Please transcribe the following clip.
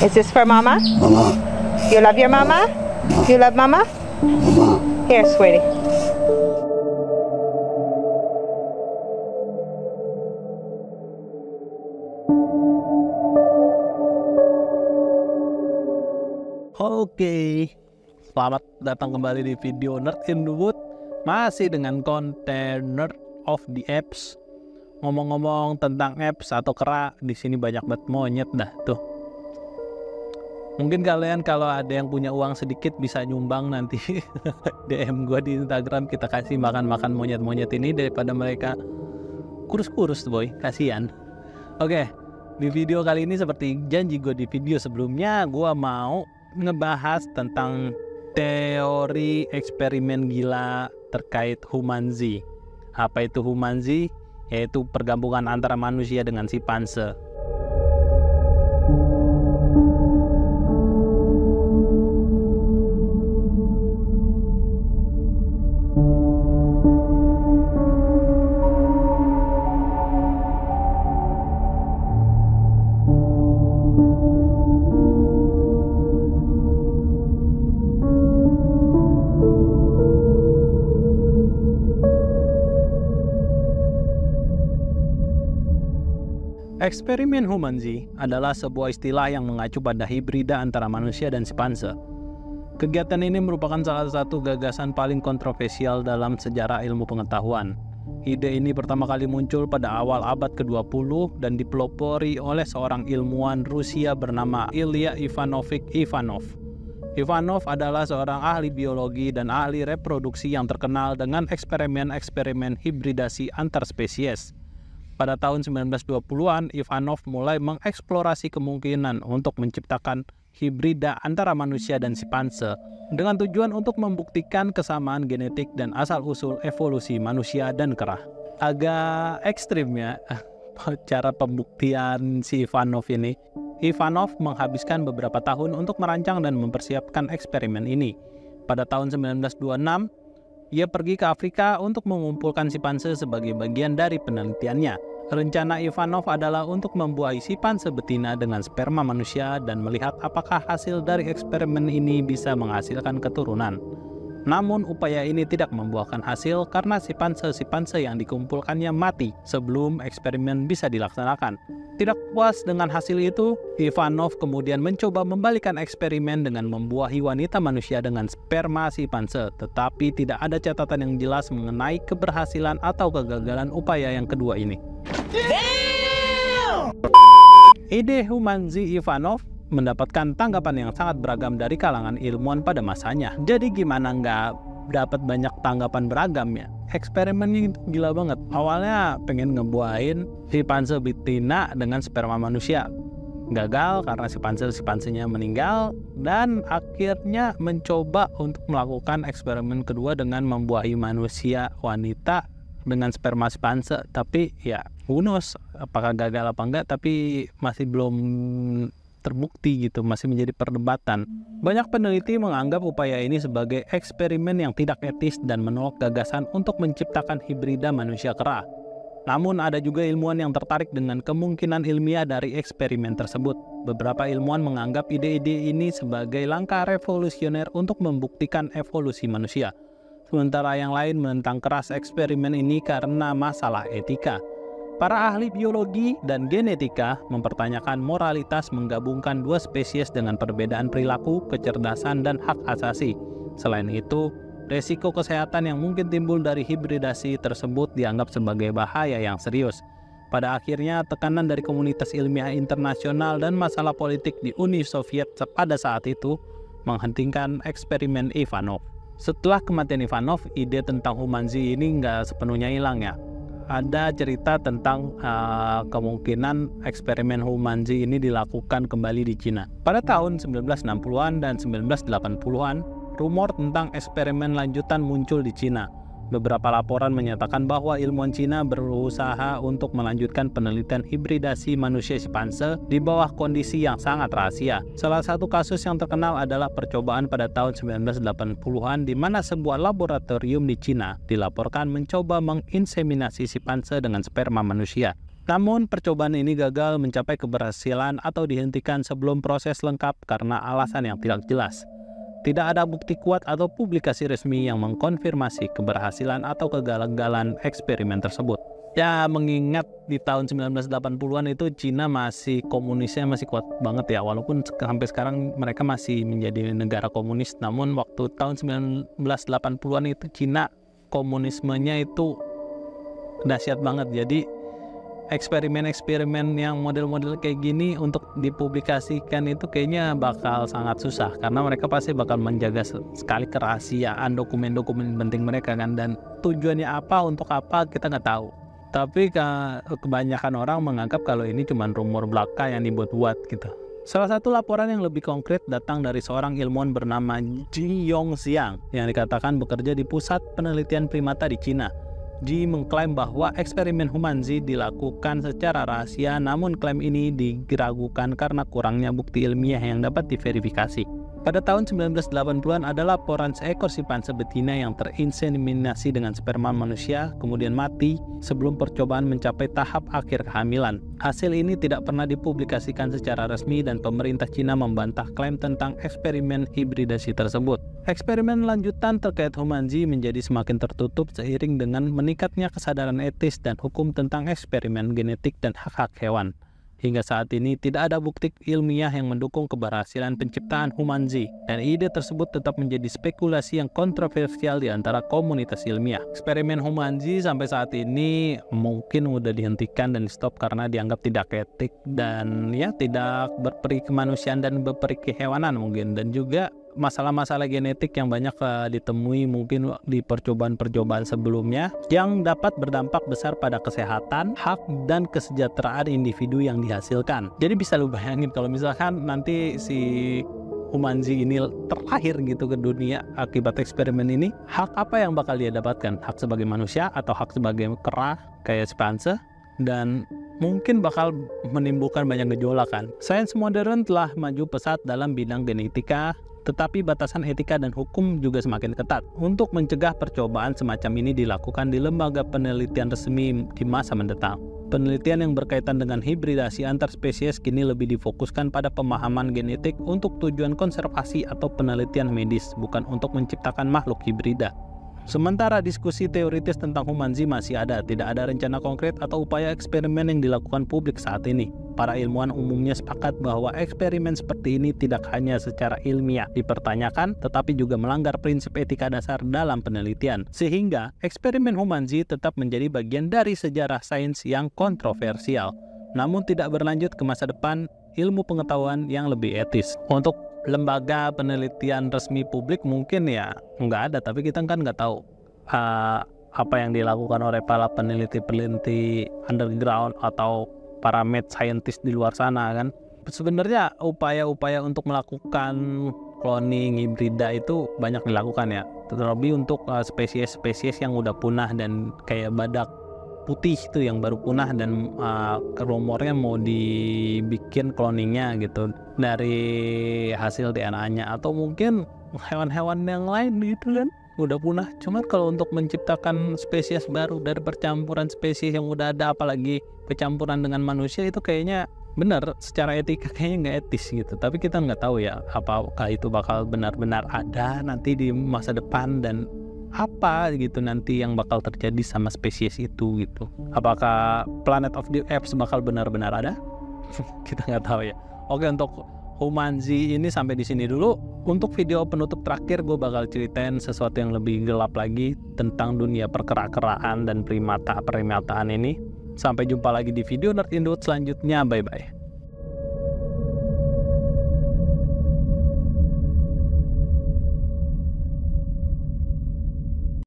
Is this for mama? Mama. You love your mama? You love mama? Mama. Here, sweetie. Oke, selamat datang kembali di video Nerd in the Wood. Masih dengan konten Nerd of the Apps. Ngomong-ngomong tentang apps atau kera, di sini banyak banget monyet dah tuh. Mungkin kalian kalau ada yang punya uang sedikit bisa nyumbang nanti DM gue di Instagram, kita kasih makan-makan monyet-monyet ini daripada mereka kurus-kurus boy, kasihan. Oke, di video kali ini seperti janji gue di video sebelumnya, gue mau ngebahas tentang teori eksperimen gila terkait humanzi. Apa itu humanzi? Yaitu pergabungan antara manusia dengan simpanse. Eksperimen humanzi adalah sebuah istilah yang mengacu pada hibrida antara manusia dan simpanse. Kegiatan ini merupakan salah satu gagasan paling kontroversial dalam sejarah ilmu pengetahuan. Ide ini pertama kali muncul pada awal abad ke-20 dan dipelopori oleh seorang ilmuwan Rusia bernama Ilya Ivanovich Ivanov. Ivanov adalah seorang ahli biologi dan ahli reproduksi yang terkenal dengan eksperimen-eksperimen hibridasi antar spesies. Pada tahun 1920-an, Ivanov mulai mengeksplorasi kemungkinan untuk menciptakan hibrida antara manusia dan simpanse dengan tujuan untuk membuktikan kesamaan genetik dan asal-usul evolusi manusia dan kera. Agak ekstrim ya cara pembuktian si Ivanov ini. Ivanov menghabiskan beberapa tahun untuk merancang dan mempersiapkan eksperimen ini. Pada tahun 1926, ia pergi ke Afrika untuk mengumpulkan simpanse sebagai bagian dari penelitiannya. Rencana Ivanov adalah untuk membuahi simpanse betina dengan sperma manusia dan melihat apakah hasil dari eksperimen ini bisa menghasilkan keturunan. Namun upaya ini tidak membuahkan hasil karena simpanse-simpanse yang dikumpulkannya mati sebelum eksperimen bisa dilaksanakan. Tidak puas dengan hasil itu, Ivanov kemudian mencoba membalikan eksperimen dengan membuahi wanita manusia dengan sperma simpanse, tetapi tidak ada catatan yang jelas mengenai keberhasilan atau kegagalan upaya yang kedua ini. Ide humanzi Ivanov mendapatkan tanggapan yang sangat beragam dari kalangan ilmuwan pada masanya. Jadi gimana nggak dapat banyak tanggapan beragam ya? Eksperimennya gila banget. Awalnya pengen ngebuahin simpanse betina dengan sperma manusia. Gagal karena simpansenya meninggal, dan akhirnya mencoba untuk melakukan eksperimen kedua dengan membuahi manusia wanita dengan sperma simpanse. Tapi ya who knows apakah gagal apa enggak, tapi masih belum terbukti gitu, masih menjadi perdebatan. Banyak peneliti menganggap upaya ini sebagai eksperimen yang tidak etis dan menolak gagasan untuk menciptakan hibrida manusia kera. Namun ada juga ilmuwan yang tertarik dengan kemungkinan ilmiah dari eksperimen tersebut. Beberapa ilmuwan menganggap ide-ide ini sebagai langkah revolusioner untuk membuktikan evolusi manusia. Sementara yang lain menentang keras eksperimen ini karena masalah etika. Para ahli biologi dan genetika mempertanyakan moralitas menggabungkan dua spesies dengan perbedaan perilaku, kecerdasan, dan hak asasi. Selain itu, resiko kesehatan yang mungkin timbul dari hibridasi tersebut dianggap sebagai bahaya yang serius. Pada akhirnya, tekanan dari komunitas ilmiah internasional dan masalah politik di Uni Soviet pada saat itu menghentikan eksperimen Ivanov. Setelah kematian Ivanov, ide tentang humanzi ini nggak sepenuhnya hilang ya. Ada cerita tentang kemungkinan eksperimen humanzi ini dilakukan kembali di Cina. Pada tahun 1960-an dan 1980-an, rumor tentang eksperimen lanjutan muncul di Cina. Beberapa laporan menyatakan bahwa ilmuwan Cina berusaha untuk melanjutkan penelitian hibridasi manusia simpanse di bawah kondisi yang sangat rahasia. Salah satu kasus yang terkenal adalah percobaan pada tahun 1980-an di mana sebuah laboratorium di Cina dilaporkan mencoba menginseminasi simpanse dengan sperma manusia. Namun percobaan ini gagal mencapai keberhasilan atau dihentikan sebelum proses lengkap karena alasan yang tidak jelas. Tidak ada bukti kuat atau publikasi resmi yang mengkonfirmasi keberhasilan atau kegagalan eksperimen tersebut. Ya, mengingat di tahun 1980-an itu Cina masih komunisnya masih kuat banget ya, walaupun sampai sekarang mereka masih menjadi negara komunis. Namun waktu tahun 1980-an itu Cina komunismenya itu dahsyat banget. Jadi eksperimen-eksperimen yang model-model kayak gini untuk dipublikasikan itu kayaknya bakal sangat susah, karena mereka pasti bakal menjaga sekali kerahasiaan dokumen-dokumen penting mereka kan, dan tujuannya apa, untuk apa kita nggak tahu. Tapi kebanyakan orang menganggap kalau ini cuma rumor belaka yang dibuat-buat gitu. Salah satu laporan yang lebih konkret datang dari seorang ilmuwan bernama Ji Yongxiang yang dikatakan bekerja di Pusat Penelitian Primata di Cina. Ji mengklaim bahwa eksperimen Humanzi dilakukan secara rahasia, namun klaim ini diragukan karena kurangnya bukti ilmiah yang dapat diverifikasi. Pada tahun 1980-an ada laporan seekor simpanse betina yang terinseminasi dengan sperma manusia, kemudian mati sebelum percobaan mencapai tahap akhir kehamilan. Hasil ini tidak pernah dipublikasikan secara resmi dan pemerintah Cina membantah klaim tentang eksperimen hibridasi tersebut. Eksperimen lanjutan terkait Humanzi menjadi semakin tertutup seiring dengan meningkatnya kesadaran etis dan hukum tentang eksperimen genetik dan hak-hak hewan. Hingga saat ini tidak ada bukti ilmiah yang mendukung keberhasilan penciptaan Humanzi, dan ide tersebut tetap menjadi spekulasi yang kontroversial di antara komunitas ilmiah. Eksperimen Humanzi sampai saat ini mungkin udah dihentikan dan stop karena dianggap tidak etik dan ya tidak berperi kemanusiaan dan berperi kehewanan mungkin, dan juga masalah-masalah genetik yang banyak ditemui mungkin di percobaan-percobaan sebelumnya yang dapat berdampak besar pada kesehatan, hak, dan kesejahteraan individu yang dihasilkan. Jadi bisa lu bayangin kalau misalkan nanti si Humanzi ini terlahir gitu ke dunia akibat eksperimen ini, hak apa yang bakal dia dapatkan? Hak sebagai manusia atau hak sebagai kera kayak simpanse? Dan mungkin bakal menimbulkan banyak gejolak kan. Sains modern telah maju pesat dalam bidang genetika, tetapi batasan etika dan hukum juga semakin ketat. Untuk mencegah percobaan semacam ini dilakukan di lembaga penelitian resmi di masa mendatang. Penelitian yang berkaitan dengan hibridasi antar spesies kini lebih difokuskan pada pemahaman genetik untuk tujuan konservasi atau penelitian medis, bukan untuk menciptakan makhluk hibrida. Sementara diskusi teoritis tentang Humanzi masih ada, tidak ada rencana konkret atau upaya eksperimen yang dilakukan publik saat ini. Para ilmuwan umumnya sepakat bahwa eksperimen seperti ini tidak hanya secara ilmiah dipertanyakan, tetapi juga melanggar prinsip etika dasar dalam penelitian. Sehingga eksperimen Humanzi tetap menjadi bagian dari sejarah sains yang kontroversial, namun tidak berlanjut ke masa depan ilmu pengetahuan yang lebih etis. Untuk lembaga penelitian resmi publik mungkin ya nggak ada, tapi kita kan nggak tahu apa yang dilakukan oleh para peneliti-peneliti underground atau para mad scientist di luar sana kan. Sebenarnya upaya-upaya untuk melakukan cloning hibrida itu banyak dilakukan ya, terlebih untuk spesies-spesies yang udah punah dan kayak badak putih itu yang baru punah, dan rumornya mau dibikin cloningnya gitu dari hasil DNA-nya, atau mungkin hewan-hewan yang lain gitu kan udah punah. Cuma kalau untuk menciptakan spesies baru dari percampuran spesies yang udah ada, apalagi percampuran dengan manusia, itu kayaknya benar secara etika kayaknya nggak etis gitu. Tapi kita nggak tahu ya apakah itu bakal benar-benar ada nanti di masa depan, dan apa gitu nanti yang bakal terjadi sama spesies itu gitu. Apakah Planet of the Apes bakal benar-benar ada? Kita nggak tahu ya. Oke, untuk Humanzi ini sampai di sini dulu. Untuk video penutup terakhir gue bakal ceritain sesuatu yang lebih gelap lagi tentang dunia perkera-keraan dan primataan ini. Sampai jumpa lagi di video Nerd Indut selanjutnya. Bye bye.